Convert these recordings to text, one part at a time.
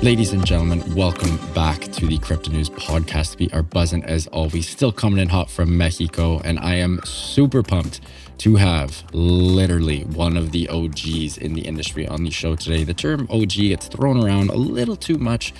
Ladies and gentlemen, welcome back to the Crypto News Podcast. We are buzzing as always, still coming in hot from Mexico, and I am super pumped to have literally one of the OGs in the industry on the show today. The term OG gets thrown around a little too much.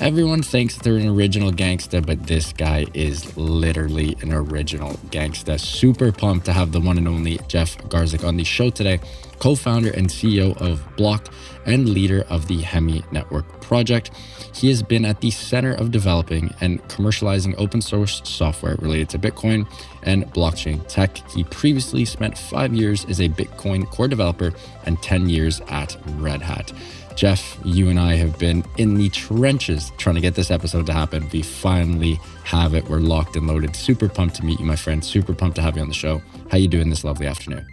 Everyone thinks they're an original gangsta, but this guy is literally an original gangsta. Super pumped to have the one and only Jeff Garzik on the show today, co-founder and CEO of Bloq and leader of the Hemi Network project. He has been at the center of developing and commercializing open source software related to Bitcoin and blockchain tech. He previously spent 5 years as a Bitcoin core developer and 10 years at Red Hat. Jeff, you and I have been in the trenches trying to get this episode to happen. We finally have it. We're locked and loaded. Super pumped to meet you, my friend. Super pumped to have you on the show. How you doing this lovely afternoon?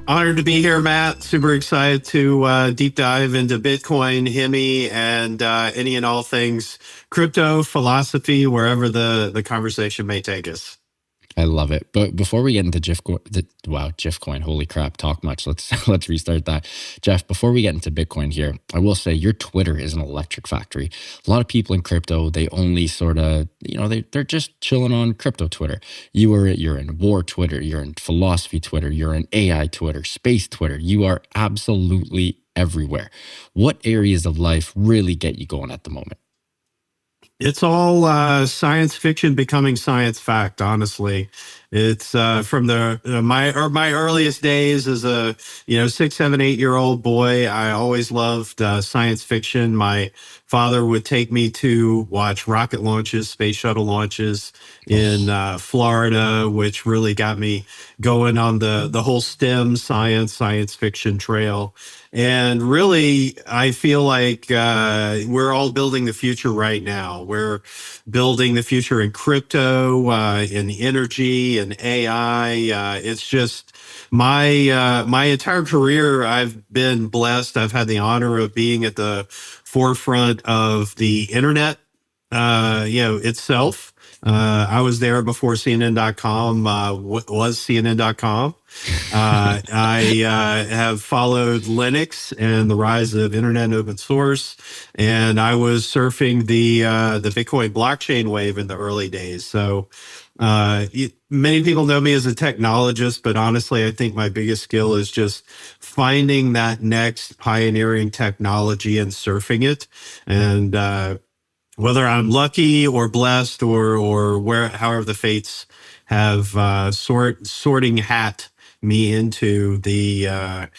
Honored to be here, Matt. Super excited to deep dive into Bitcoin, Hemi, and any and all things crypto, philosophy, wherever the conversation may take us. I love it. But before we get into Jeffcoin, holy crap, talk much. Let's restart that. Jeff, before we get into Bitcoin here, I will say your Twitter is an electric factory. A lot of people in crypto, they only sort of, they're just chilling on crypto Twitter. You're in war Twitter, you're in philosophy Twitter, you're in AI Twitter, space Twitter. You are absolutely everywhere. What areas of life really get you going at the moment? It's all science fiction becoming science fact, honestly. It's from my earliest days as a 6, 7, 8-year-old boy. I always loved science fiction. My father would take me to watch rocket launches, space shuttle launches in Florida, which really got me going on the whole STEM science fiction trail. And really, I feel like we're all building the future right now. We're building the future in crypto, in energy, and AI. It's just my entire career. I've been blessed. I've had the honor of being at the forefront of the internet, itself. I was there before CNN.com was CNN.com. I have followed Linux and the rise of internet and open source, and I was surfing the Bitcoin blockchain wave in the early days. So many people know me as a technologist, but honestly, I think my biggest skill is just finding that next pioneering technology and surfing it. And whether I'm lucky or blessed or however the fates have sorting hat me into the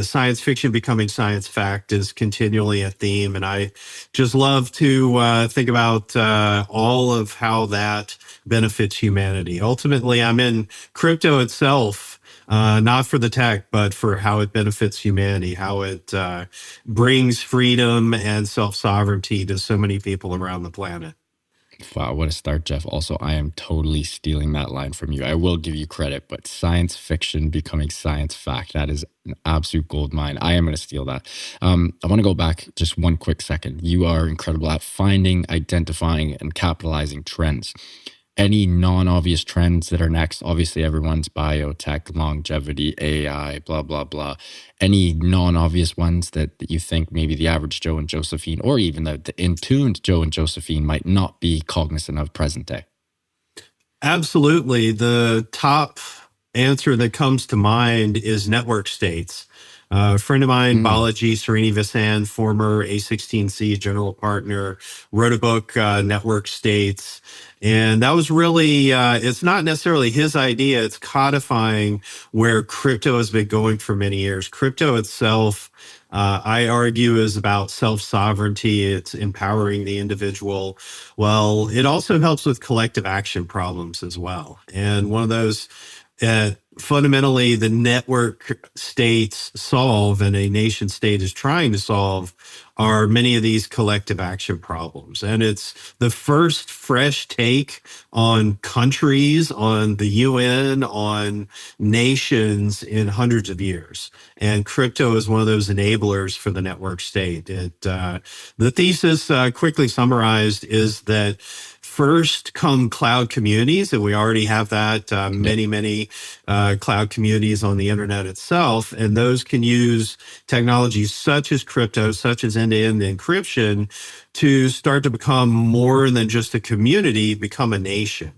science fiction becoming science fact is continually a theme. And I just love to think about all of how that benefits humanity. Ultimately, I'm in crypto itself, not for the tech, but for how it benefits humanity, how it brings freedom and self-sovereignty to so many people around the planet. Wow, what a start, Jeff. Also, I am totally stealing that line from you. I will give you credit, but science fiction becoming science fact, that is an absolute gold mine. I am going to steal that. I want to go back just one quick second. You are incredible at finding, identifying, and capitalizing trends. Any non-obvious trends that are next? Obviously, everyone's biotech, longevity, AI, blah, blah, blah. Any non-obvious ones that you think maybe the average Joe and Josephine, or even the in-tuned Joe and Josephine might not be cognizant of present day? Absolutely. The top answer that comes to mind is network states. A friend of mine, Balaji Srinivasan, former A16Z general partner, wrote a book, Network States. And that was really, it's not necessarily his idea. It's codifying where crypto has been going for many years. Crypto itself, I argue, is about self-sovereignty. It's empowering the individual. Well, it also helps with collective action problems as well. And one of those fundamentally the network states solve and a nation state is trying to solve are many of these collective action problems. And it's the first fresh take on countries, on the UN, on nations in hundreds of years. And crypto is one of those enablers for the network state. The thesis, quickly summarized, is that first come cloud communities, and we already have that many cloud communities on the internet itself, and those can use technologies such as crypto, such as end-to-end encryption, to start to become more than just a community, become a nation.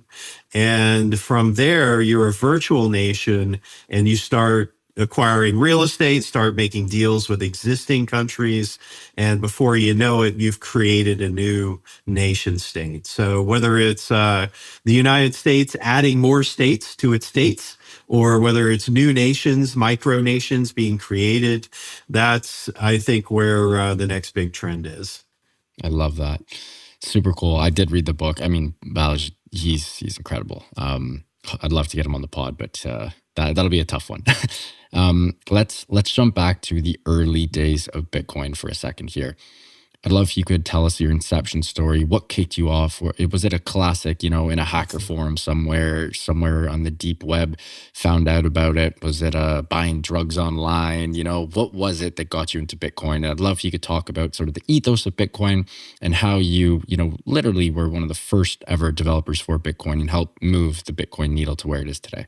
And from there, you're a virtual nation, and you start acquiring real estate, start making deals with existing countries, and before you know it, you've created a new nation state. So whether it's the United States adding more states to its states, or whether it's new nations, micronations being created, that's, I think, where the next big trend is. I love that. Super cool. I did read the book. I mean, Balaj, he's incredible. I'd love to get him on the pod, but that'll be a tough one. Let's jump back to the early days of Bitcoin for a second here. I'd love if you could tell us your inception story. What kicked you off? Was it a classic, in a hacker forum somewhere on the deep web, found out about it? Was it buying drugs online? What was it that got you into Bitcoin? And I'd love if you could talk about sort of the ethos of Bitcoin and how you, literally were one of the first ever developers for Bitcoin and helped move the Bitcoin needle to where it is today.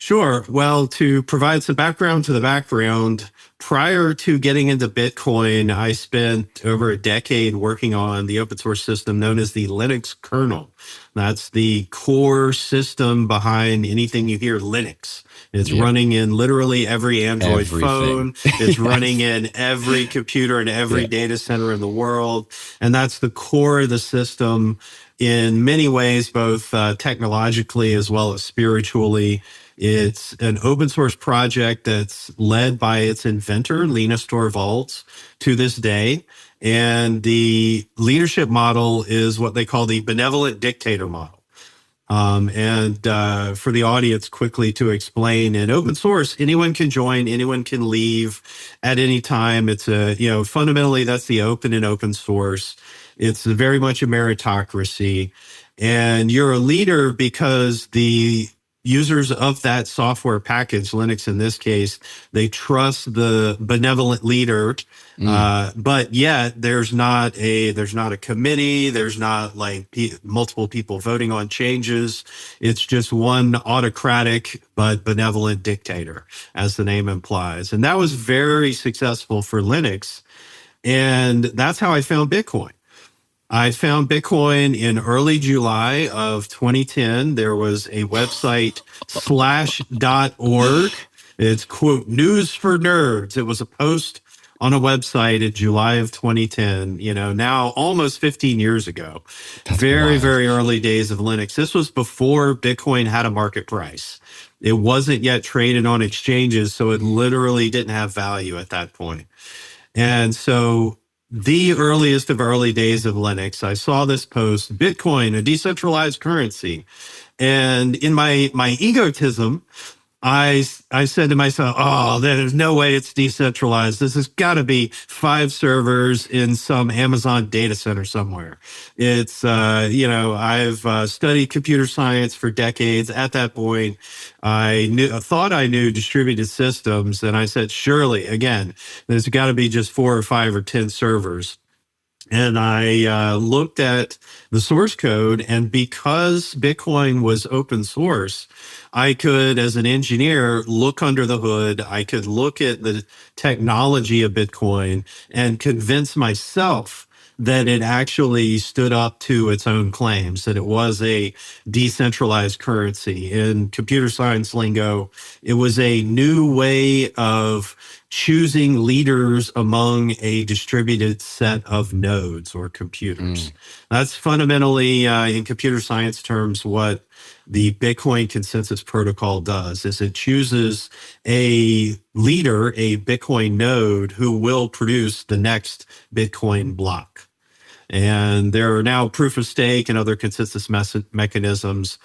Sure. Well, to provide some background to the background, prior to getting into Bitcoin, I spent over a decade working on the open source system known as the Linux kernel. That's the core system behind anything you hear Linux. It's running in literally every Android phone. It's running in every computer and every data center in the world. And that's the core of the system in many ways, both technologically as well as spiritually. It's an open source project that's led by its inventor, Linus Torvalds, to this day. And the leadership model is what they call the benevolent dictator model. For the audience, quickly to explain, in open source, anyone can join, anyone can leave at any time. It's fundamentally, that's the open and open source. It's very much a meritocracy. And you're a leader because the users of that software package, Linux in this case, they trust the benevolent leader, but yet there's not a committee, there's not like multiple people voting on changes. It's just one autocratic but benevolent dictator, as the name implies. And that was very successful for Linux. And that's how I found Bitcoin. I found Bitcoin in early July of 2010. There was a website, slash.org. It's, quote, news for nerds. It was a post on a website in July of 2010, now almost 15 years ago. That's very, wild. Very early days of Linux. This was before Bitcoin had a market price. It wasn't yet traded on exchanges, so it literally didn't have value at that point. And so the earliest of early days of Linux, I saw this post, Bitcoin, a decentralized currency. And in my egotism, I said to myself, oh, there's no way it's decentralized. This has got to be 5 servers in some Amazon data center somewhere. It's, I've studied computer science for decades. At that point, I thought I knew distributed systems. And I said, surely, again, there's got to be just 4 or 5 or 10 servers. And I looked at the source code, and because Bitcoin was open source, I could, as an engineer, look under the hood. I could look at the technology of Bitcoin and convince myself that it actually stood up to its own claims, that it was a decentralized currency. In computer science lingo, it was a new way of choosing leaders among a distributed set of nodes or computers. That's fundamentally, in computer science terms, what the Bitcoin consensus protocol does, is it chooses a leader, a Bitcoin node, who will produce the next Bitcoin block. And there are now proof of stake and other consensus mechanisms,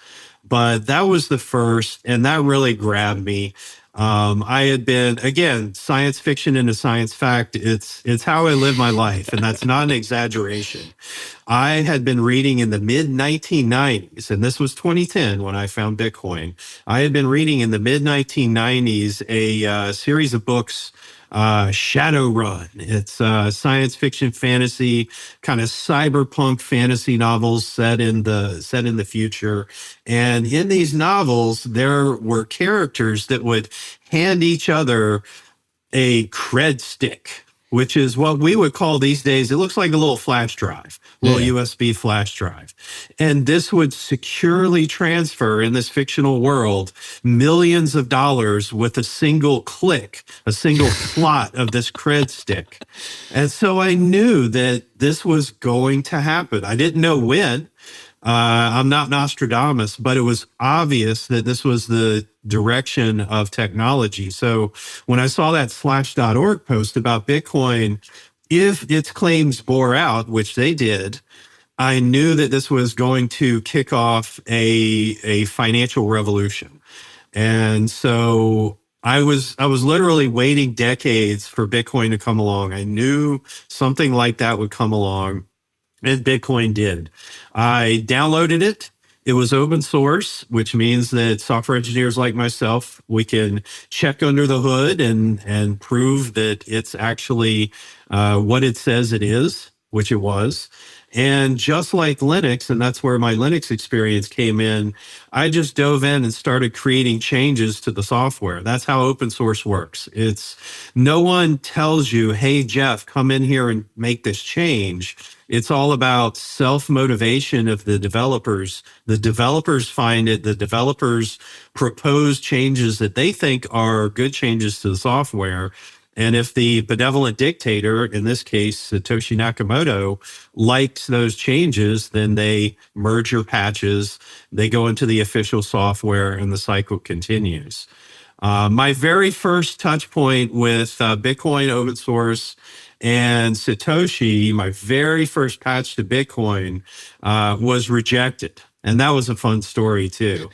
but that was the first, and that really grabbed me. I had been, again, science fiction into science fact. It's how I live my life, and that's not an exaggeration. I had been reading in the mid 1990s, and this was 2010 when I found Bitcoin. I had been reading in the mid 1990s a series of books Shadowrun. It's science fiction fantasy, kind of cyberpunk fantasy novels set in the future. And in these novels, there were characters that would hand each other a cred stick, which is what we would call these days. It looks like a little flash drive, little Yeah. USB flash drive. And this would securely transfer in this fictional world millions of dollars with a single click, a single slot of this cred stick. And so I knew that this was going to happen. I didn't know when. I'm not Nostradamus, but it was obvious that this was the direction of technology. So when I saw that slash.org post about Bitcoin, if its claims bore out, which they did, I knew that this was going to kick off a financial revolution. And so I was literally waiting decades for Bitcoin to come along. I knew something like that would come along. And Bitcoin did. I downloaded it. It was open source, which means that software engineers like myself, we can check under the hood and prove that it's actually what it says it is, which it was. And just like Linux, and that's where my Linux experience came in, I just dove in and started creating changes to the software. That's how open source works. It's no one tells you, hey, Jeff, come in here and make this change. It's all about self-motivation of the developers. The developers find it. The developers propose changes that they think are good changes to the software. And if the benevolent dictator, in this case, Satoshi Nakamoto, likes those changes, then they merge your patches, they go into the official software, and the cycle continues. My very first touch point with Bitcoin open source and Satoshi, my very first patch to Bitcoin was rejected. And that was a fun story too.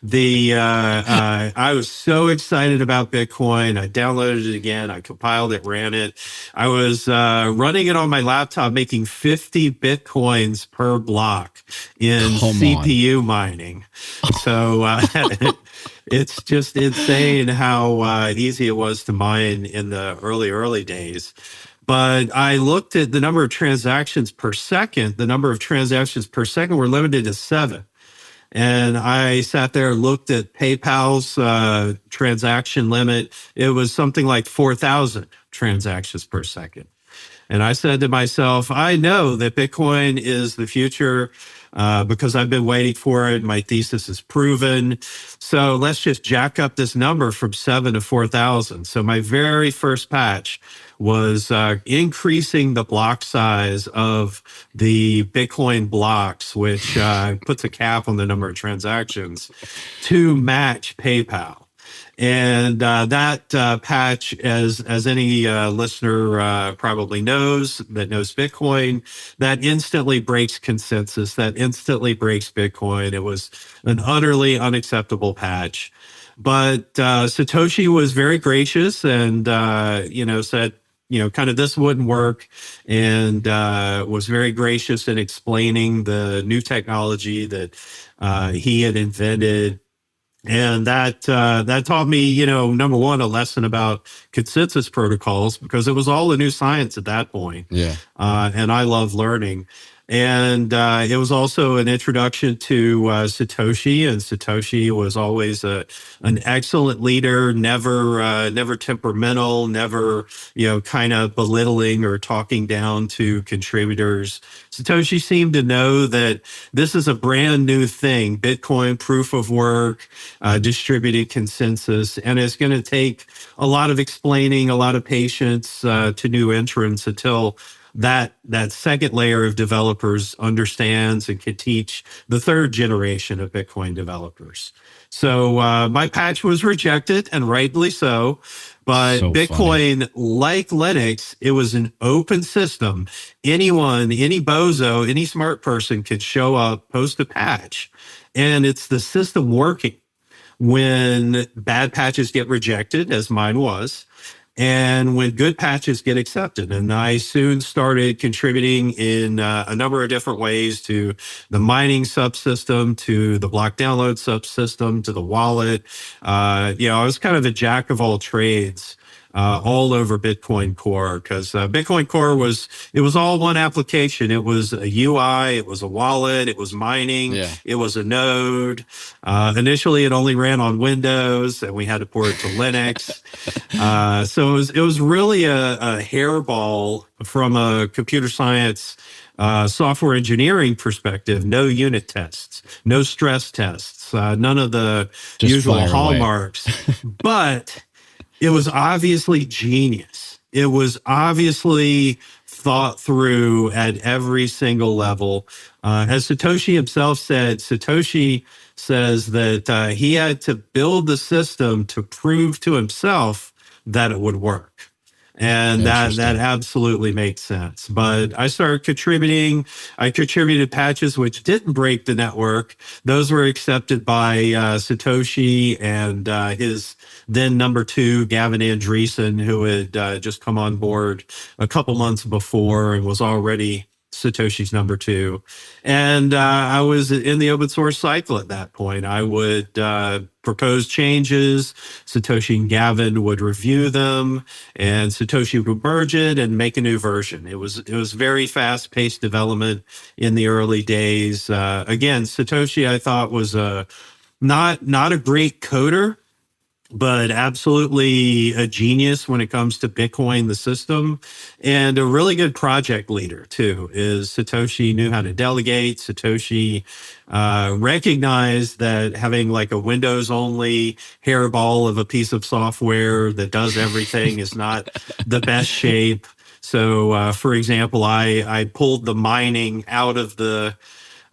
I was so excited about Bitcoin. I downloaded it again. I compiled it, ran it. I was running it on my laptop, making 50 Bitcoins per block in CPU mining. So it's just insane how easy it was to mine in the early days. But I looked at the number of transactions per second. The number of transactions per second were limited to 7. And I sat there and looked at PayPal's transaction limit. It was something like 4,000 transactions per second. And I said to myself, I know that Bitcoin is the future because I've been waiting for it. My thesis is proven. So let's just jack up this number from 7 to 4,000. So my very first patch was increasing the block size of the Bitcoin blocks, which puts a cap on the number of transactions to match PayPal. And that patch, as any listener probably knows that knows Bitcoin, that instantly breaks consensus, that instantly breaks Bitcoin. It was an utterly unacceptable patch. But Satoshi was very gracious and, said, kind of this wouldn't work, and was very gracious in explaining the new technology that he had invented. And that taught me, number one, a lesson about consensus protocols, because it was all a new science at that point. Yeah. And I love learning. And it was also an introduction to Satoshi, and Satoshi was always an excellent leader, never temperamental, never kind of belittling or talking down to contributors. Satoshi seemed to know that this is a brand new thing, Bitcoin proof of work, distributed consensus, and it's going to take a lot of explaining, a lot of patience to new entrants until that second layer of developers understands and can teach the third generation of Bitcoin developers. So my patch was rejected, and rightly so. But so Bitcoin, like Linux, it was an open system. Anyone, any bozo, any smart person could show up, post a patch, and it's the system working when bad patches get rejected, as mine was, and when good patches get accepted. And I soon started contributing in a number of different ways to the mining subsystem, to the block download subsystem, to the wallet. I was kind of a jack of all trades all over Bitcoin Core, because Bitcoin Core it was all one application. It was a UI, it was a wallet, it was mining, Yeah. it was a node. Initially, it only ran on Windows, and we had to port it to Linux. So it was really a hairball from a computer science software engineering perspective. No unit tests, no stress tests, none of the Just usual fire away. hallmarks. But it was obviously genius. It was obviously thought through at every single level. As Satoshi himself said, Satoshi says that he had to build the system to prove to himself that it would work. And that absolutely makes sense. But I started contributing. I contributed patches which didn't break the network. Those were accepted by Satoshi and his then number two, Gavin Andreessen, who had just come on board a couple months before and was already Satoshi's number two. And I was in the open source cycle at that point. I would propose changes. Satoshi and Gavin would review them, and Satoshi would merge it and make a new version. It was very fast paced development in the early days. Again, Satoshi, I thought, was not a great coder, but absolutely a genius when it comes to Bitcoin, the system, and a really good project leader too. Is Satoshi knew how to delegate. Satoshi recognized that having like a Windows only hairball of a piece of software that does everything is not the best shape. So, for example, I pulled the mining out of the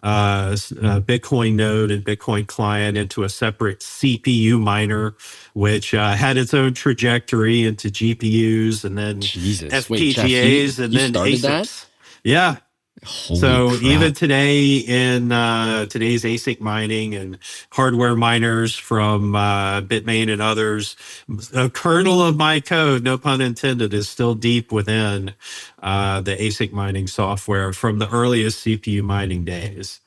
Bitcoin node and Bitcoin client into a separate CPU miner, which had its own trajectory into GPUs and then FPGAs. Wait, Jeff, and you then started ASICs. That? Yeah. Holy so crap. Even today in today's ASIC mining and hardware miners from Bitmain and others, a kernel of my code, no pun intended, is still deep within the ASIC mining software from the earliest CPU mining days.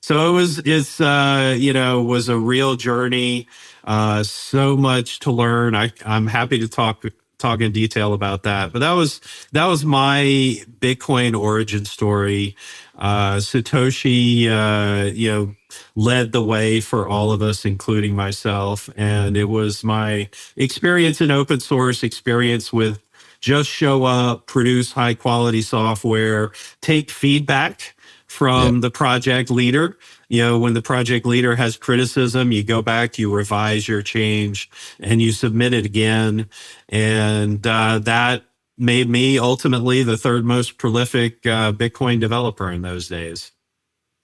So was a real journey. So much to learn. I'm happy to talk in detail about that. But that was my Bitcoin origin story. Satoshi, led the way for all of us, including myself. And it was my experience in open source, experience with just show up, produce high quality software, take feedback from the project leader. When the project leader has criticism, you go back, you revise your change, and you submit it again. And that made me ultimately the third most prolific Bitcoin developer in those days.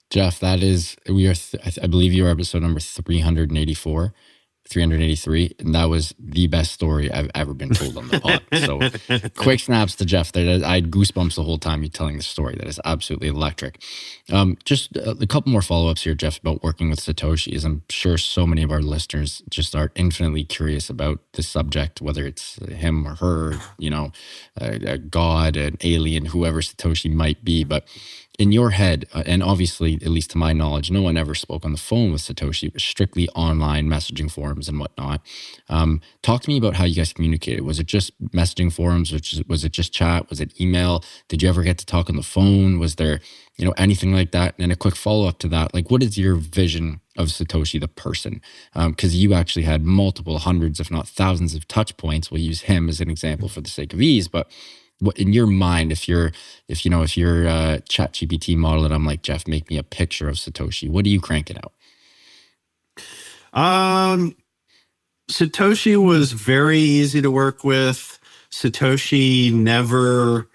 Jeff, I believe you are episode number 384. 383, and that was the best story I've ever been told on the pod. So quick snaps to Jeff. I had goosebumps the whole time you telling the story. That is absolutely electric. Just a couple more follow-ups here, Jeff, about working with Satoshi, as I'm sure so many of our listeners just are infinitely curious about the subject, whether it's him or her, a god, an alien, whoever Satoshi might be. But in your head, and obviously, at least to my knowledge, no one ever spoke on the phone with Satoshi. It was strictly online messaging forums and whatnot. Talk to me about how you guys communicated. Was it just messaging forums? Was it just chat? Was it email? Did you ever get to talk on the phone? Was there, anything like that? And a quick follow-up to that, like, what is your vision of Satoshi, the person? Because you actually had multiple hundreds, if not thousands of touch points. We'll use him as an example for the sake of ease, but what in your mind, if you're chat GPT model and I'm like, Jeff, make me a picture of Satoshi, what are you cranking out? Satoshi was very easy to work with. Satoshi never,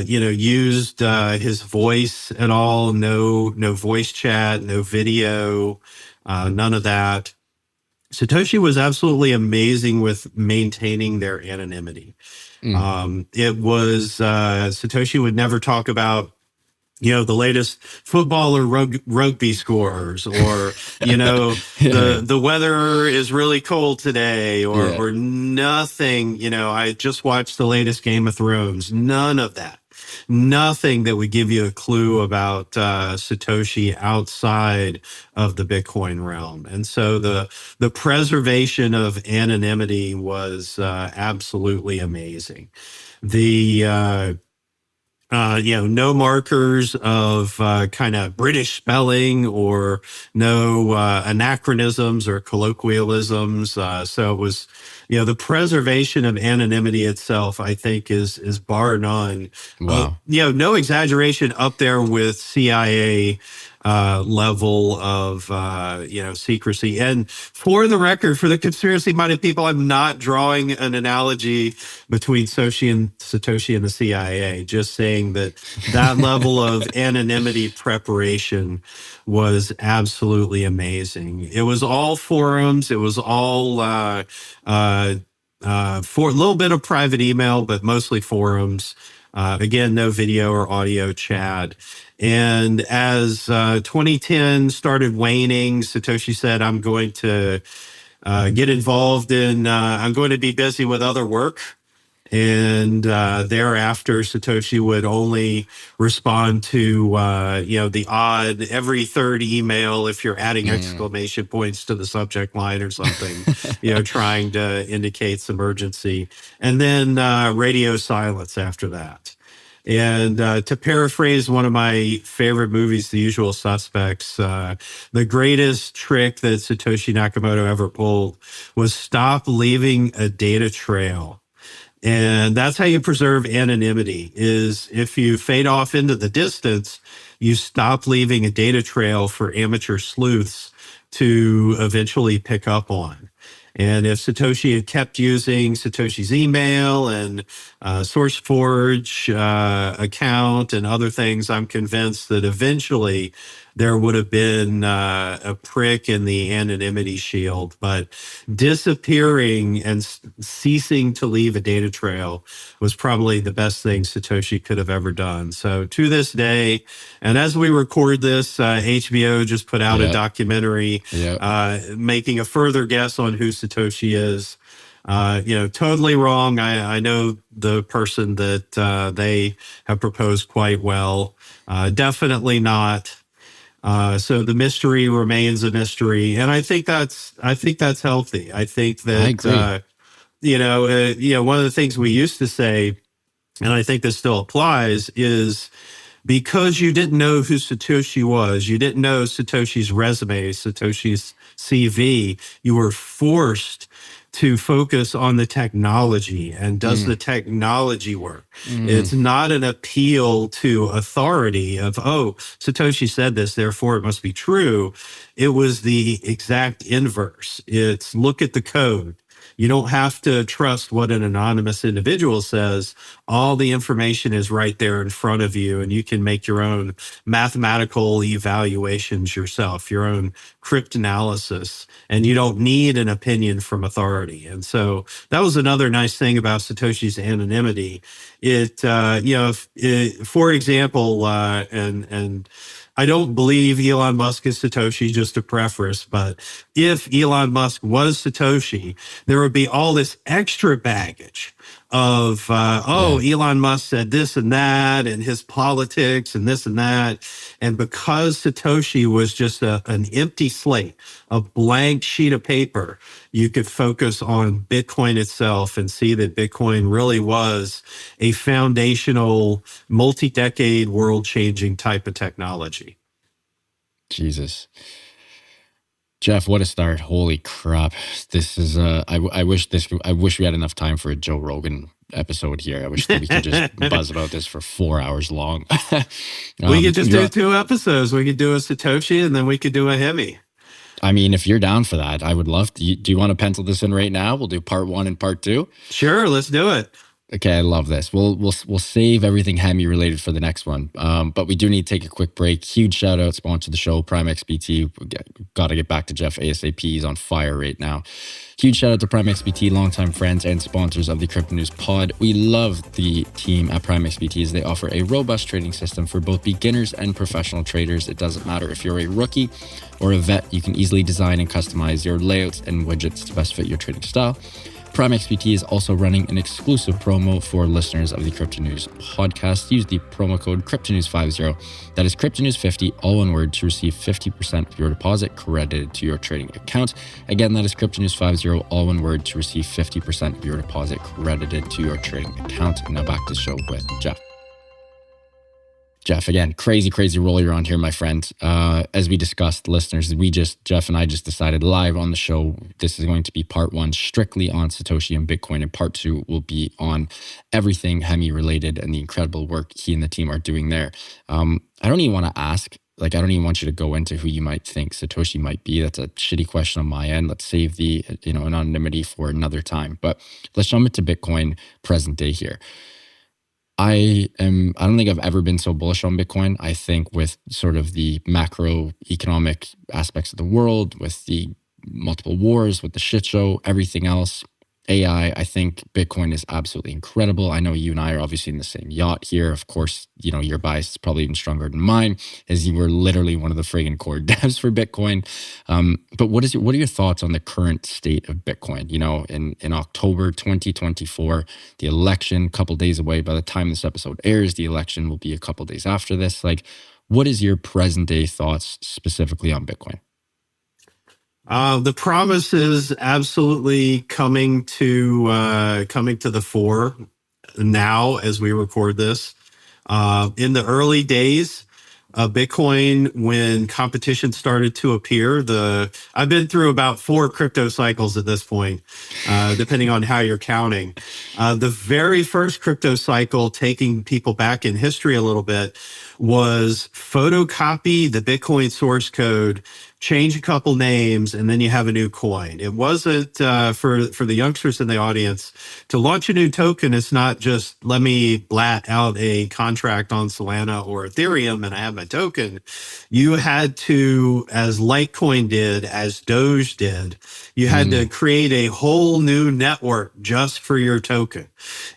used his voice at all. No voice chat, no video, none of that. Satoshi was absolutely amazing with maintaining their anonymity. Satoshi would never talk about, the latest football or rugby scores, or, the weather is really cold today, or nothing. I just watched the latest Game of Thrones. None of that. nothing that would give you a clue about Satoshi outside of the Bitcoin realm. And so the preservation of anonymity was absolutely amazing. The no markers of kind of British spelling or no anachronisms or colloquialisms. So it was, the preservation of anonymity itself, I think, is bar none. Wow. No exaggeration, up there with CIA level of secrecy. And for the record, for the conspiracy-minded people, I'm not drawing an analogy between Satoshi and the CIA. Just saying that level of anonymity preparation was absolutely amazing. It was all forums. It was all for a little bit of private email, but mostly forums. Again, no video or audio chat. And as 2010 started waning, Satoshi said, I'm going to get involved I'm going to be busy with other work. And thereafter, Satoshi would only respond to, the odd every third email if you're adding exclamation points to the subject line or something, trying to indicate some urgency. And then radio silence after that. And to paraphrase one of my favorite movies, The Usual Suspects, the greatest trick that Satoshi Nakamoto ever pulled was stop leaving a data trail. And that's how you preserve anonymity, is if you fade off into the distance, you stop leaving a data trail for amateur sleuths to eventually pick up on. And if Satoshi had kept using Satoshi's email and SourceForge account and other things, I'm convinced that eventually there would have been a prick in the anonymity shield. But disappearing and ceasing to leave a data trail was probably the best thing Satoshi could have ever done. So to this day, and as we record this, HBO just put out a documentary making a further guess on who Satoshi is. Totally wrong. I know the person that they have proposed quite well. Definitely not. So the mystery remains a mystery, and I think that's healthy. I think that I agree. one of the things we used to say, and I think this still applies, is because you didn't know who Satoshi was, you didn't know Satoshi's resume, Satoshi's CV, you were forced to focus on the technology and does the technology work. It's not an appeal to authority of, oh, Satoshi said this, therefore it must be true. It was the exact inverse. It's look at the code. You don't have to trust what an anonymous individual says. All the information is right there in front of you, and you can make your own mathematical evaluations yourself, your own cryptanalysis, and you don't need an opinion from authority. And so that was another nice thing about Satoshi's anonymity. For example, and I don't believe Elon Musk is Satoshi, just to preface, but if Elon Musk was Satoshi, there would be all this extra baggage of, Elon Musk said this and that, and his politics and this and that. And because Satoshi was just an empty slate, a blank sheet of paper, you could focus on Bitcoin itself and see that Bitcoin really was a foundational, multi-decade, world-changing type of technology. Jesus. Jeff, what a start. Holy crap. This is I wish we had enough time for a Joe Rogan episode here. I wish that we could just buzz about this for 4 hours long. We could just do 2 episodes. We could do a Satoshi and then we could do a Hemi. I mean, if you're down for that, I would love to. Do you want to pencil this in right now? We'll do part 1 and part 2. Sure, let's do it. Okay, I love this. We'll save everything Hemi related for the next one. But we do need to take a quick break. Huge shout out, sponsor the show, Prime XBT. Got to get back to Jeff ASAP. He's on fire right now. Huge shout out to Prime XBT, longtime friends and sponsors of the Crypto News Pod. We love the team at Prime XBT as they offer a robust trading system for both beginners and professional traders. It doesn't matter if you're a rookie or a vet, you can easily design and customize your layouts and widgets to best fit your trading style. Prime XBT is also running an exclusive promo for listeners of the Crypto News podcast. Use the promo code CryptoNews50. That is CryptoNews50, all one word, to receive 50% of your deposit credited to your trading account. Again, that is CryptoNews50, all one word, to receive 50% of your deposit credited to your trading account. Now back to the show with Jeff. Jeff, again, crazy role you're on here, my friend. As we discussed, listeners, Jeff and I just decided live on the show, this is going to be part one strictly on Satoshi and Bitcoin, and part two will be on everything Hemi related and the incredible work he and the team are doing there. I don't even want to ask, I don't even want you to go into who you might think Satoshi might be. That's a shitty question on my end. Let's save the, anonymity for another time. But let's jump into Bitcoin present day here. I don't think I've ever been so bullish on Bitcoin. I think with sort of the macroeconomic aspects of the world, with the multiple wars, with the shit show, everything else, AI, I think Bitcoin is absolutely incredible. I know you and I are obviously in the same yacht here. Of course, your bias is probably even stronger than mine, as you were literally one of the friggin' core devs for Bitcoin. But what are your thoughts on the current state of Bitcoin? In October 2024, the election, a couple days away. By the time this episode airs, the election will be a couple days after this. What is your present day thoughts specifically on Bitcoin? The promise is absolutely coming to the fore now as we record this. In the early days of Bitcoin, when competition started to appear, I've been through about 4 crypto cycles at this point, depending on how you're counting. The very first crypto cycle, taking people back in history a little bit, was photocopy the Bitcoin source code, change a couple names, and then you have a new coin. It wasn't, for the youngsters in the audience, to launch a new token, it's not just let me blat out a contract on Solana or Ethereum and I have my token. You had to, as Litecoin did, as Doge did, you had to create a whole new network just for your token.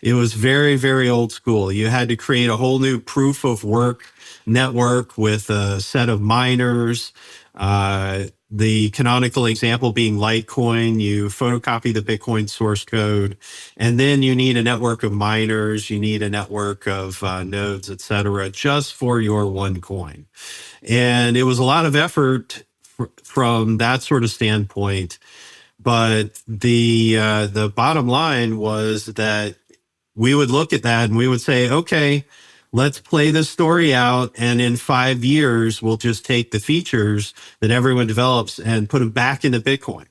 It was very, very old school. You had to create a whole new proof of work network with a set of miners. The canonical example being Litecoin, you photocopy the Bitcoin source code, and then you need a network of miners, you need a network of nodes, et cetera, just for your one coin. And it was a lot of effort from that sort of standpoint. But the bottom line was that we would look at that and we would say, okay, let's play this story out. And in 5 years, we'll just take the features that everyone develops and put them back into Bitcoin.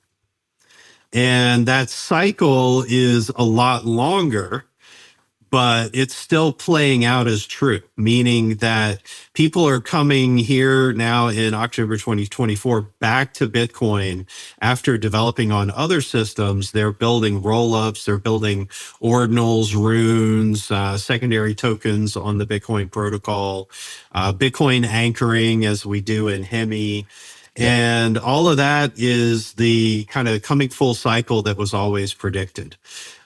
And that cycle is a lot longer, but it's still playing out as true, meaning that people are coming here now in October 2024 back to Bitcoin after developing on other systems. They're building rollups, they're building ordinals, runes, secondary tokens on the Bitcoin protocol, Bitcoin anchoring as we do in Hemi. And all of that is the kind of coming full cycle that was always predicted.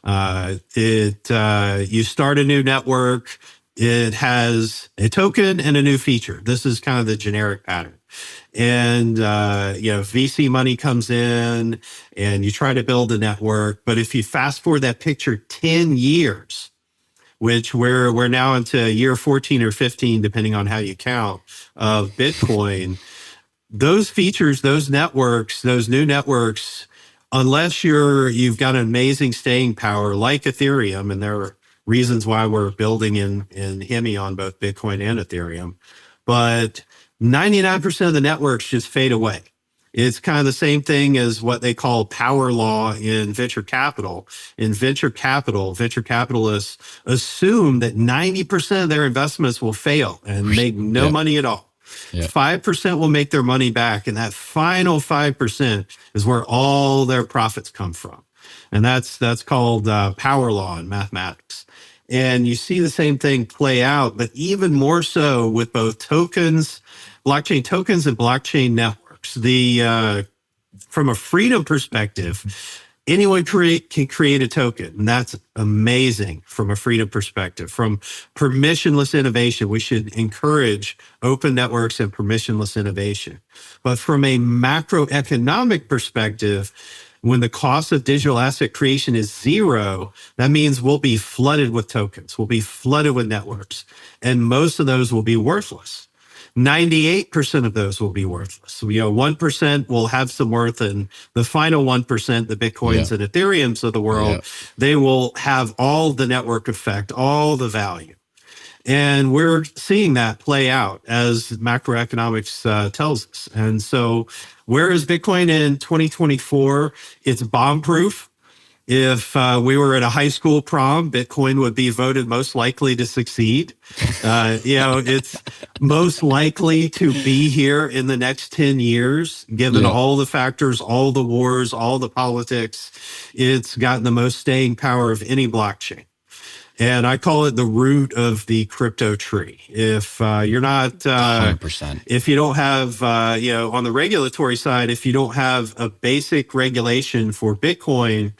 You start a new network, it has a token and a new feature. This is kind of the generic pattern. And, VC money comes in and you try to build a network. But if you fast forward that picture 10 years, which we're now into year 14 or 15, depending on how you count, of Bitcoin, those features, those networks, those new networks, unless you've got an amazing staying power like Ethereum, and there are reasons why we're building in Hemi on both Bitcoin and Ethereum, but 99% of the networks just fade away. It's kind of the same thing as what they call power law in venture capital. In venture capital, venture capitalists assume that 90% of their investments will fail and make no money at all. 5% will make their money back, and that final 5% is where all their profits come from. And that's called power law in mathematics. And you see the same thing play out, but even more so with both tokens, blockchain tokens and blockchain networks. From a freedom perspective, anyone can create a token, and that's amazing from a freedom perspective. From permissionless innovation, we should encourage open networks and permissionless innovation. But from a macroeconomic perspective, When the cost of digital asset creation is zero, that means we'll be flooded with tokens. We'll be flooded with networks, and most of those will be worthless. 98% of those will be worthless. So, 1% will have some worth, and the final 1%, the Bitcoins and Ethereums of the world, they will have all the network effect, all the value. And we're seeing that play out as macroeconomics tells us. And so where is Bitcoin in 2024? It's bomb-proof. If we were at a high school prom, Bitcoin would be voted most likely to succeed. It's most likely to be here in the next 10 years, given all the factors, all the wars, all the politics. It's gotten the most staying power of any blockchain. And I call it the root of the crypto tree. If you're not, 100%. if you don't have, on the regulatory side, if you don't have a basic regulation for Bitcoin,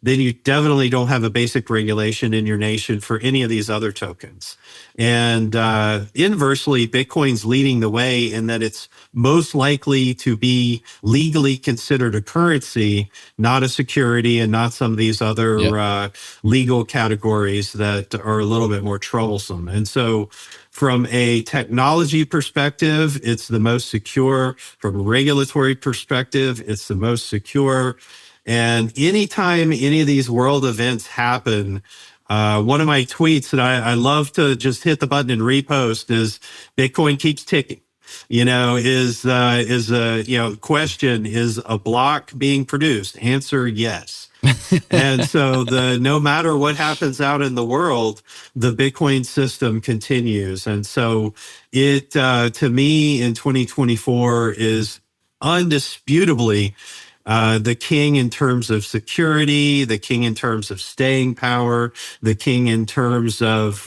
then you definitely don't have a basic regulation in your nation for any of these other tokens. And inversely, Bitcoin's leading the way in that it's most likely to be legally considered a currency, not a security, and not some of these other legal categories that are a little bit more troublesome. And so from a technology perspective, it's the most secure. From a regulatory perspective, it's the most secure. And anytime any of these world events happen, one of my tweets that I love to just hit the button and repost is Bitcoin keeps ticking. Is a question, is a block being produced? Answer, yes. And so no matter what happens out in the world, the Bitcoin system continues. And so it, to me in 2024 is undisputably the king in terms of security, the king in terms of staying power, the king in terms of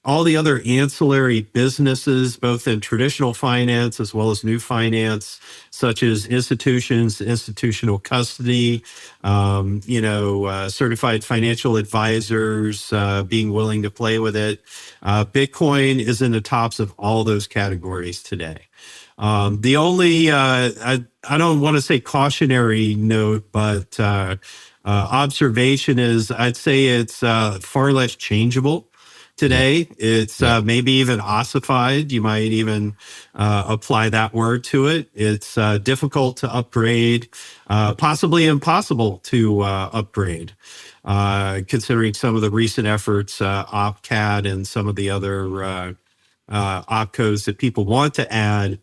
all the other ancillary businesses, both in traditional finance as well as new finance, such as institutions, institutional custody, certified financial advisors being willing to play with it. Bitcoin is in the tops of all those categories today. The only, I don't want to say cautionary note, but observation is I'd say it's far less changeable today. It's maybe even ossified. You might even apply that word to it. It's difficult to upgrade, possibly impossible to upgrade, considering some of the recent efforts, OpCat and some of the other opcodes that people want to add.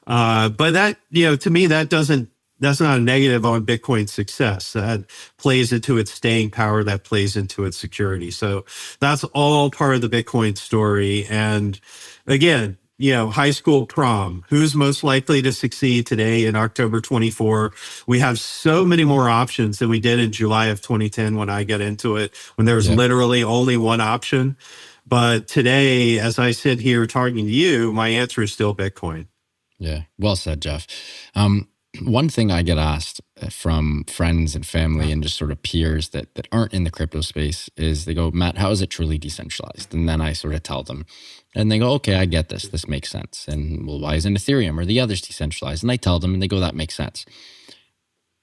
But that, to me, that's not a negative on Bitcoin's success. That plays into its staying power, that plays into its security. So that's all part of the Bitcoin story. And again, high school prom, who's most likely to succeed today in October 24? We have so many more options than we did in July of 2010 when I got into it, when there was literally only one option. But today, as I sit here talking to you, my answer is still Bitcoin. Yeah, well said, Jeff. One thing I get asked from friends and family and just sort of peers that aren't in the crypto space is they go, Matt, how is it truly decentralized? And then I sort of tell them, and they go, okay, I get this. This makes sense. And well, why isn't Ethereum or the others decentralized? And I tell them and they go, that makes sense.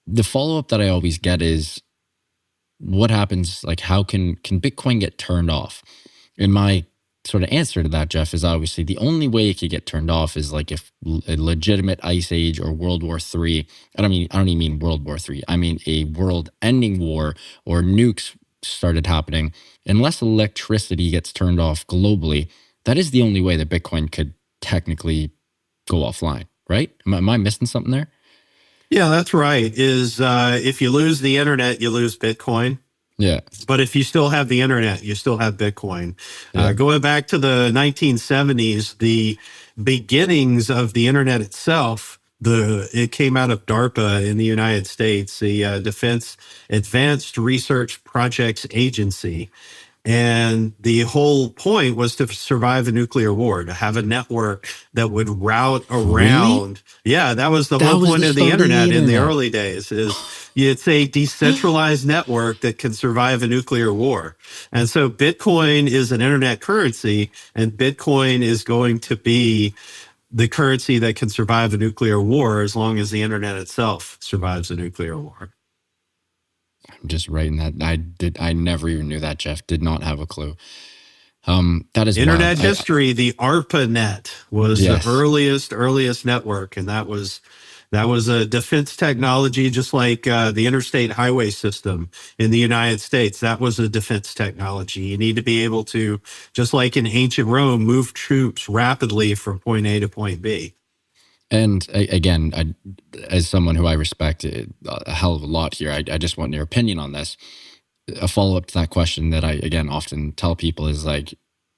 The follow-up that I always get is, what happens? Like, how can Bitcoin get turned off? In my sort of answer to that, Jeff, is obviously the only way it could get turned off is like if a legitimate ice age or World War III, I don't even mean World War III, I mean a world-ending war or nukes started happening. Unless electricity gets turned off globally, that is the only way that Bitcoin could technically go offline, right? Am I missing something there? Yeah, that's right. If you lose the internet, you lose Bitcoin. Yeah. But if you still have the internet, you still have Bitcoin. Going back to the 1970s, the beginnings of the internet itself, it came out of DARPA in the United States, the Defense Advanced Research Projects Agency. And the whole point was to survive a nuclear war, to have a network that would route around. Really? Yeah, that was the whole point of the internet in the early days. It's a decentralized network that can survive a nuclear war. And so Bitcoin is an internet currency, and Bitcoin is going to be the currency that can survive a nuclear war as long as the internet itself survives a nuclear war. I'm just writing that. I never even knew that, Jeff. Did not have a clue. That is Internet wild. history. The ARPANET was Yes. the earliest network, and that was a defense technology, just like the interstate highway system in the United States. That was a defense technology. You need to be able to, just like in ancient Rome, move troops rapidly from point A to point B. And again, as someone who I respect a hell of a lot here, I just want your opinion on this. A follow-up to that question that I, again, often tell people is like,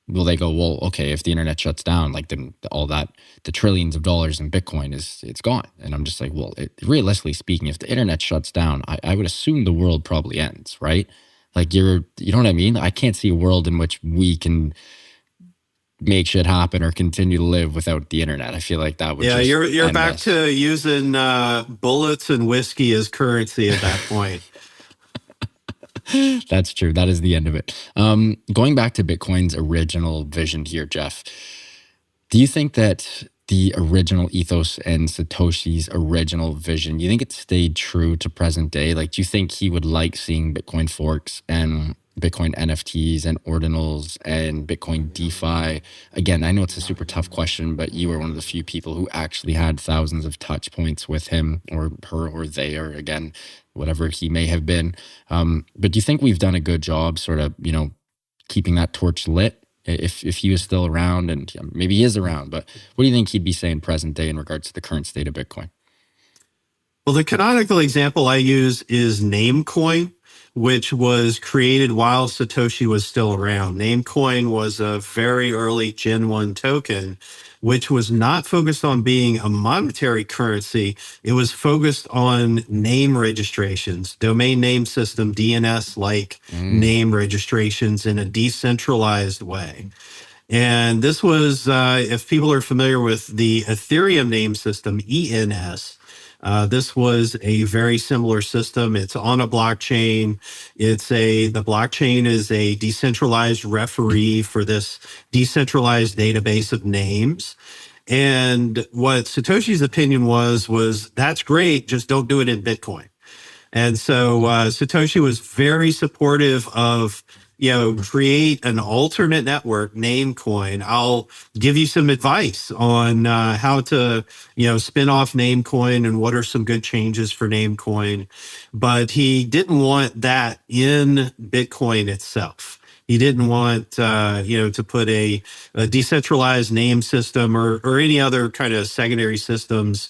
will they go, well, okay, if the internet shuts down, like then all that, the trillions of dollars in Bitcoin it's gone. And I'm just like, well, realistically speaking, if the internet shuts down, I would assume the world probably ends, right? Like you know what I mean? I can't see a world in which we can make shit happen or continue to live without the internet. I feel like that would just you're back to using bullets and whiskey as currency at that point. That's true. That is the end of it. Going back to Bitcoin's original vision here, Jeff, do you think that the original ethos and Satoshi's original vision, you think it stayed true to present day? Like, do you think he would like seeing Bitcoin forks and Bitcoin NFTs and ordinals and Bitcoin DeFi? Again, I know it's a super tough question, but you were one of the few people who actually had thousands of touch points with him or her or they, or again, whatever he may have been. But do you think we've done a good job sort of, keeping that torch lit? If he was still around, and maybe he is around, but what do you think he'd be saying present day in regards to the current state of Bitcoin? Well, the canonical example I use is Namecoin, which was created while Satoshi was still around. Namecoin was a very early Gen 1 token, which was not focused on being a monetary currency. It was focused on name registrations, domain name system, DNS-like name registrations in a decentralized way. And this was, if people are familiar with the Ethereum name system, ENS, this was a very similar system. It's on a blockchain. The blockchain is a decentralized referee for this decentralized database of names. And what Satoshi's opinion was that's great, just don't do it in Bitcoin. And so Satoshi was very supportive of, create an alternate network, Namecoin. I'll give you some advice on how to, spin off Namecoin and what are some good changes for Namecoin. But he didn't want that in Bitcoin itself. He didn't want, to put a decentralized name system or any other kind of secondary systems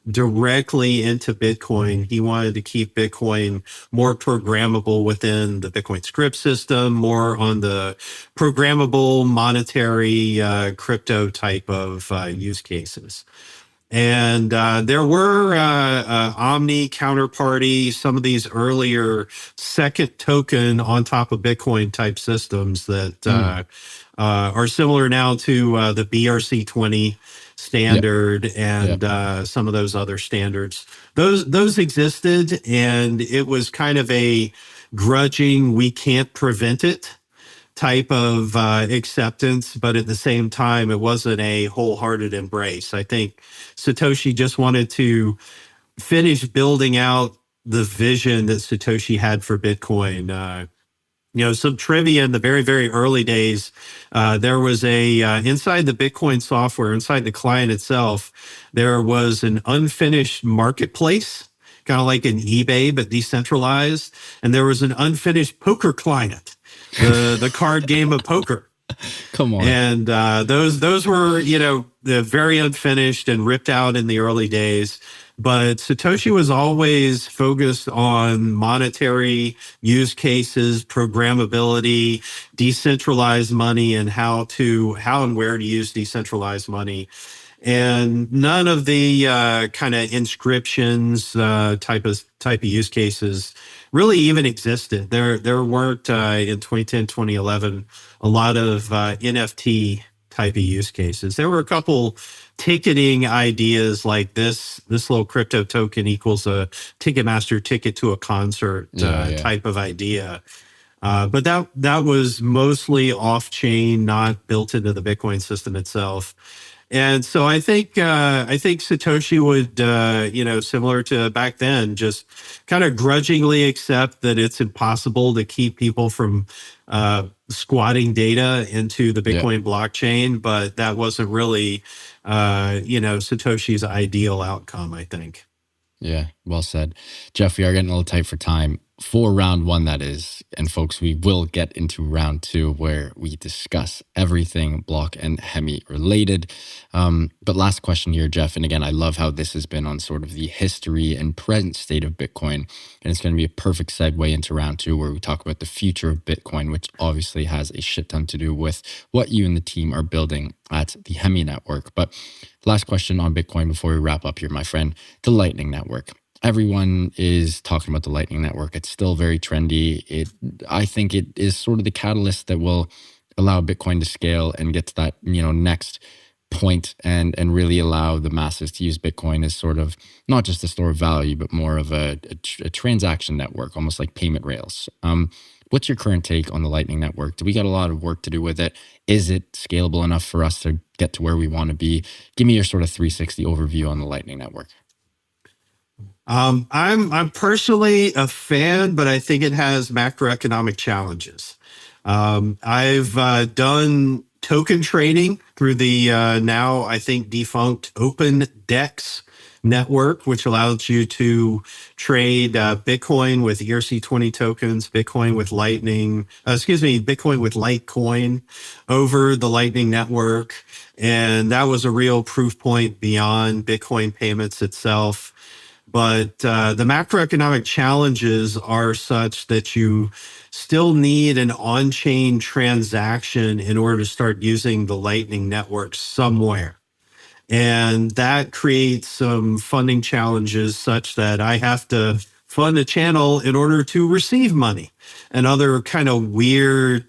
directly into Bitcoin. He wanted to keep Bitcoin more programmable within the Bitcoin script system, more on the programmable monetary crypto type of use cases. And there were Omni, Counterparty, some of these earlier second token on top of Bitcoin type systems that are similar now to the BRC20 standard and some of those other standards. Those existed, and it was kind of a grudging, we can't prevent it type of acceptance, but at the same time, it wasn't a wholehearted embrace. I think Satoshi just wanted to finish building out the vision that Satoshi had for Bitcoin. Some trivia in the very, very early days, there was inside the Bitcoin software, inside the client itself, there was an unfinished marketplace, kind of like an eBay, but decentralized. And there was an unfinished poker client, the card game of poker. Come on. And those were, the very unfinished and ripped out in the early days. But Satoshi was always focused on monetary use cases, programmability, decentralized money, and how and where to use decentralized money. And none of the kind of inscriptions type of use cases really even existed. There weren't in 2010, 2011 a lot of NFT type of use cases. There were a couple ticketing ideas like this little crypto token equals a Ticketmaster ticket to a concert type of idea. But that was mostly off-chain, not built into the Bitcoin system itself. And so I think Satoshi would similar to back then, just kind of grudgingly accept that it's impossible to keep people from squatting data into the Yeah. Bitcoin blockchain, but that wasn't really Satoshi's ideal outcome, I think. Yeah, well said. Jeff, we are getting a little tight for time for round one, that is. And folks, we will get into round two where we discuss everything Bloq and Hemi related. But last question here, Jeff. And again, I love how this has been on sort of the history and present state of Bitcoin. And it's going to be a perfect segue into round two where we talk about the future of Bitcoin, which obviously has a shit ton to do with what you and the team are building at the Hemi Network. But last question on Bitcoin before we wrap up here, my friend, the Lightning Network. Everyone is talking about the Lightning Network. It's still very trendy. I think it is sort of the catalyst that will allow Bitcoin to scale and get to that, next point and really allow the masses to use Bitcoin as sort of not just a store of value, but more of a transaction network, almost like payment rails. What's your current take on the Lightning Network? Do we got a lot of work to do with it? Is it scalable enough for us to get to where we want to be? Give me your sort of 360 overview on the Lightning Network. I'm personally a fan, but I think it has macroeconomic challenges. I've done token trading through the now I think defunct Open Dex network, which allows you to trade Bitcoin with ERC20 tokens, Bitcoin with Bitcoin with Litecoin over the Lightning Network. And that was a real proof point beyond Bitcoin payments itself. But the macroeconomic challenges are such that you still need an on-chain transaction in order to start using the Lightning Network somewhere. And that creates some funding challenges such that I have to fund a channel in order to receive money and other kind of weird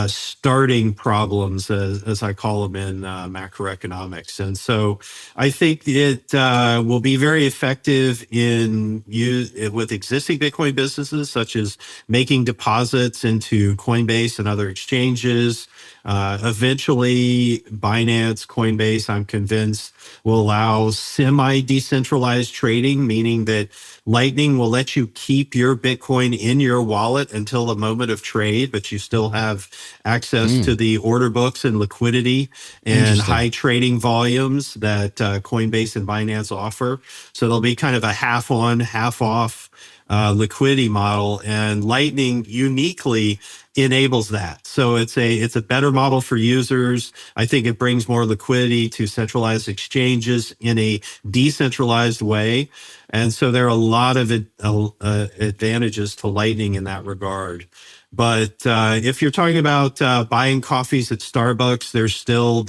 starting problems, as I call them in macroeconomics. And so I think it will be very effective with existing Bitcoin businesses, such as making deposits into Coinbase and other exchanges. Eventually, Binance, Coinbase, I'm convinced, will allow semi-decentralized trading, meaning that Lightning will let you keep your Bitcoin in your wallet until the moment of trade, but you still have access to the order books and liquidity and high trading volumes that Coinbase and Binance offer. So there'll be kind of a half on, half off liquidity model, and Lightning uniquely enables that. So it's a better model for users. I think it brings more liquidity to centralized exchanges in a decentralized way. And so there are a lot of advantages to Lightning in that regard. But if you're talking about buying coffees at Starbucks, there's still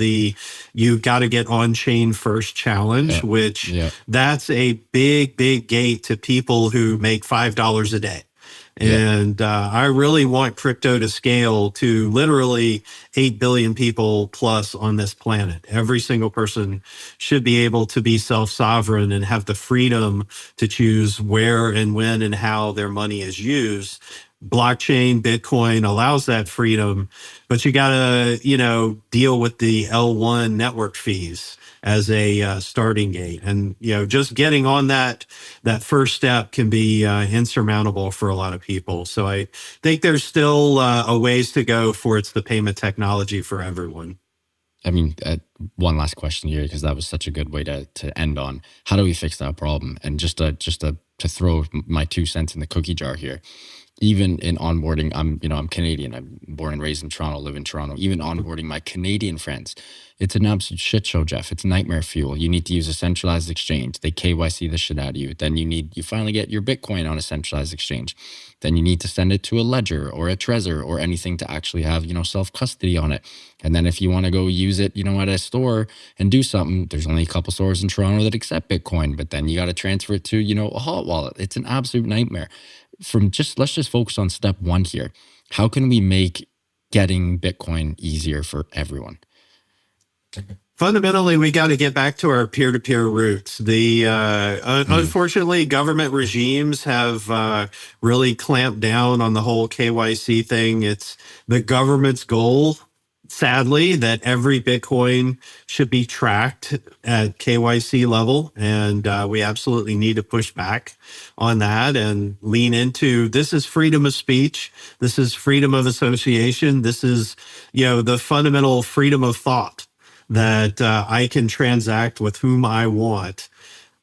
you got to get on-chain first challenge, which that's a big, big gate to people who make $5 a day. And I really want crypto to scale to literally 8 billion people plus on this planet. Every single person should be able to be self-sovereign and have the freedom to choose where and when and how their money is used. Blockchain, Bitcoin allows that freedom, but you got to, deal with the L1 network fees as a starting gate. And, just getting on that first step can be insurmountable for a lot of people. So I think there's still a ways to go for it's the payment technology for everyone. I mean, one last question here, because that was such a good way to end on. How do we fix that problem? And just to throw my 2 cents in the cookie jar here. Even in onboarding, I'm Canadian. I'm born and raised in Toronto, live in Toronto. Even onboarding my Canadian friends, it's an absolute shit show, Jeff. It's nightmare fuel. You need to use a centralized exchange. They KYC the shit out of you. Then you finally get your Bitcoin on a centralized exchange. Then you need to send it to a Ledger or a Trezor or anything to actually have, self-custody on it. And then if you want to go use it, at a store and do something, there's only a couple stores in Toronto that accept Bitcoin, but then you got to transfer it to, a hot wallet. It's an absolute nightmare. Let's just focus on step one here. How can we make getting Bitcoin easier for everyone? Fundamentally, we got to get back to our peer-to-peer roots. Unfortunately, government regimes have really clamped down on the whole KYC thing. It's the government's goal sadly, that every Bitcoin should be tracked at KYC level. And we absolutely need to push back on that and lean into this is freedom of speech. This is freedom of association. This is, the fundamental freedom of thought that I can transact with whom I want.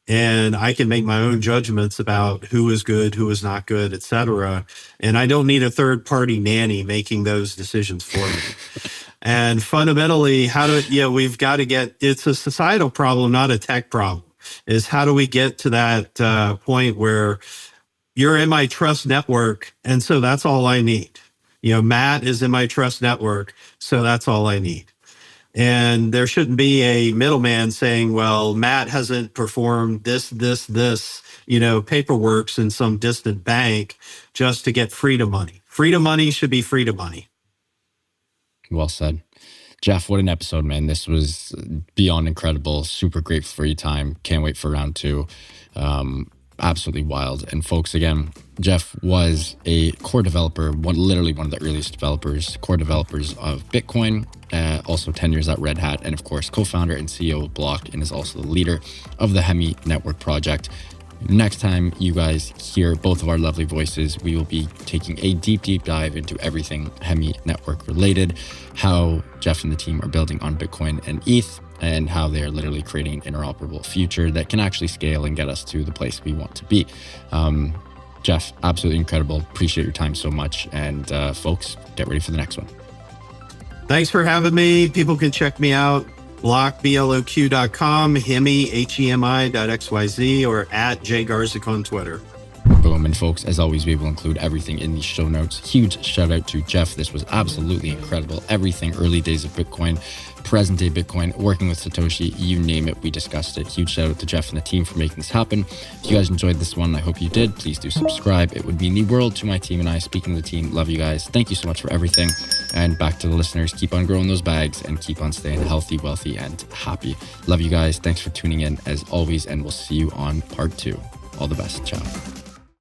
And I can make my own judgments about who is good, who is not good, et cetera. And I don't need a third party nanny making those decisions for me. And fundamentally, we've got to it's a societal problem, not a tech problem, is how do we get to that point where you're in my trust network. And so that's all I need. Matt is in my trust network. So that's all I need. And there shouldn't be a middleman saying, well, Matt hasn't performed this, paperwork in some distant bank just to get freedom money. Freedom money should be freedom money. Well said. Jeff, what an episode, man. This was beyond incredible. Super grateful for your time. Can't wait for round 2. Absolutely wild. And folks, again, Jeff was a core developer, literally one of the earliest core developers of Bitcoin, also 10 years at Red Hat, and of course, co-founder and CEO of Bloq, and is also the leader of the Hemi Network project. Next time you guys hear both of our lovely voices, we will be taking a deep dive into everything Hemi Network related, how Jeff and the team are building on Bitcoin and ETH, and how they are literally creating an interoperable future that can actually scale and get us to the place we want to be. Jeff, absolutely incredible. Appreciate your time so much. And folks, get ready for the next one. Thanks for having me. People can check me out, bloq.com, Hemi, HEMI.xyz, or at jgarzik on Twitter. Boom. And folks, as always, we will include everything in the show notes. Huge shout out to Jeff. This was absolutely incredible. Everything early days of Bitcoin, present day Bitcoin, working with Satoshi, you name it, we discussed it. Huge shout out to Jeff and the team for making this happen. If you guys enjoyed this one, I hope you did. Please do subscribe. It would mean the world to my team and I. Speaking of the team, love you guys. Thank you so much for everything. And back to the listeners, keep on growing those bags and keep on staying healthy, wealthy, and happy. Love you guys. Thanks for tuning in as always, and we'll see you on part 2. All the best. Ciao.